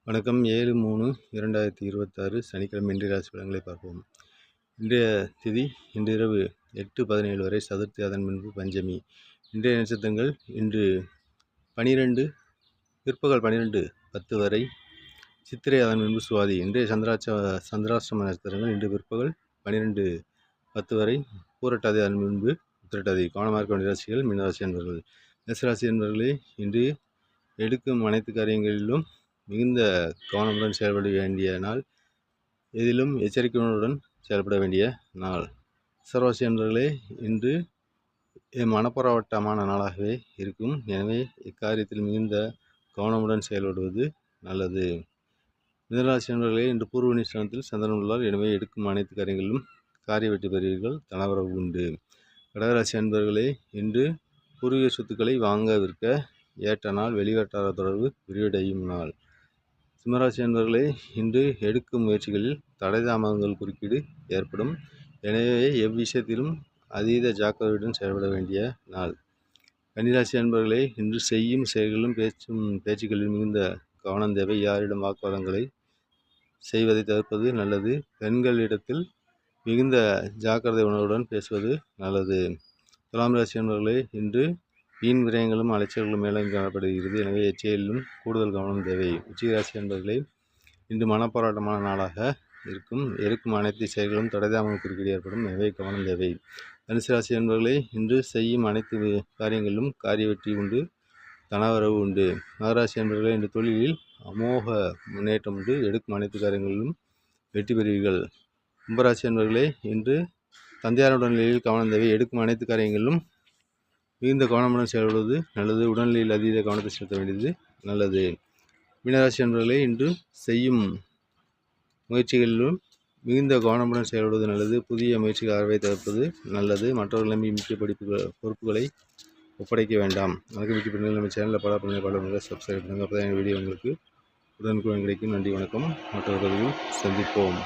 வணக்கம். 7/3/2026 சனிக்கிழமை இன்றைய ராசி பலன்களை பார்ப்போம். இன்றைய திதி இன்று இரவு 8:17 வரை சதுர்த்தி, அதன் முன்பு பஞ்சமி. இன்றைய நட்சத்திரங்கள் இன்று பிற்பகல் 12:10 வரை சித்திரை, அதன் முன்பு சுவாதி. இன்றைய சந்திராஷ்டம நட்சத்திரங்கள் இன்று பிற்பகல் 12:10 வரை பூரட்டாதி, அதன் முன்பு உத்திரட்டாதி. கவனமாக இருக்க வேண்டிய ராசிகள் மீனராசி என்பவர்கள். மேசராசி என்பவர்களே, இன்று எடுக்கும் அனைத்து காரியங்களிலும் மிகுந்த கவனமுடன் செயல்பட வேண்டிய நாள். எதிலும் எச்சரிக்கையுடன் செயல்பட வேண்டிய நாள். ரிஷபராசி என்பவர்களே, இன்று மனப்போராட்டமான நாளாகவே இருக்கும். எனவே இக்காரியத்தில் மிகுந்த கவனமுடன் செயல்படுவது நல்லது. மிதுனராசி என்பவர்களே, இன்று பூர்வ நிச்சயத்தில் சந்திரன் உள்ளார். எனவே எடுக்கும் அனைத்து காரியங்களிலும் காரிய வெற்றி பெறுவீர்கள். தனவரவு உண்டு. கடகராசி என்பவர்களே, இன்று பூர்வீக சொத்துக்களை வாங்க விற்க ஏற்ற நாள். வெளிவட்டார தொடர்பு விரிவடையும் நாள். சிம்மராசி என்பவர்களே, இன்று எடுக்கும் முயற்சிகளில் தடை தாமதங்கள் குறுக்கீடு ஏற்படும். எனவே எவ்விஷயத்திலும் அதீத ஜாக்கிரதையுடன் செயல்பட வேண்டிய நாள். கன்னிராசி என்பவர்களே, இன்று செய்யும் செயல்களிலும் பேச்சுக்களில் மிகுந்த கவனம் தேவை. யாரிடம் வாக்குவாதங்களை செய்வதை தவிர்ப்பது நல்லது. பெண்களிடத்தில் மிகுந்த ஜாக்கிரதை உணர்வுடன் பேசுவது நல்லது. துலாம் ராசி என்பவர்களே, இன்று வீண் விரயங்களும் அலைச்சல்களும் மேலும் காணப்படுகிறது. எனவே எச்செயலிலும் கூடுதல் கவனம் தேவை. உச்சிராசி என்பவர்களே, இன்று மனப்போராட்டமான நாளாக இருக்கும். எடுக்கும் அனைத்து செயல்களும் தடைதாமம் குறுக்கீடு ஏற்படும். எனவே கவனம் தேவை. தனுசு ராசி என்பவர்களே, இன்று செய்யும் அனைத்து காரியங்களிலும் காரிய வெற்றி உண்டு. தனவரவு உண்டு. மகராசி என்பவர்களே, இன்று தொழிலில் அமோக முன்னேற்றம் உண்டு. எடுக்கும் அனைத்து காரியங்களிலும் வெற்றி பெறுவீர்கள். கும்பராசி என்பவர்களே, இன்று தந்தையார் உடல்நிலையில் கவனம் தேவை. எடுக்கும் அனைத்து காரியங்களிலும் மிகுந்த கவனமுடன் செயல்படுவது நல்லது. உடல்நிலையில் அதீத கவனத்தை செலுத்த வேண்டியது நல்லது. மீனராசி என்பவர்களே, இன்று செய்யும் முயற்சிகளிலும் மிகுந்த கவனமுடன் செயல்படுவது நல்லது. புதிய முயற்சிகள் ஆர்வத்தை தவிர்ப்பது நல்லது. மற்றவர்கள் நம்பி முக்கிய பொறுப்புகளை ஒப்படைக்க வேண்டாம். வணக்கம். நம்ம சேனலில் பல சப்ஸ்கிரைப் பண்ணுங்கள். அப்போ தான் வீடியோ உங்களுக்கு உடனுக்குடன் கிடைக்கும். நன்றி, வணக்கம். மற்றொரு பதிவில் சந்திப்போம்.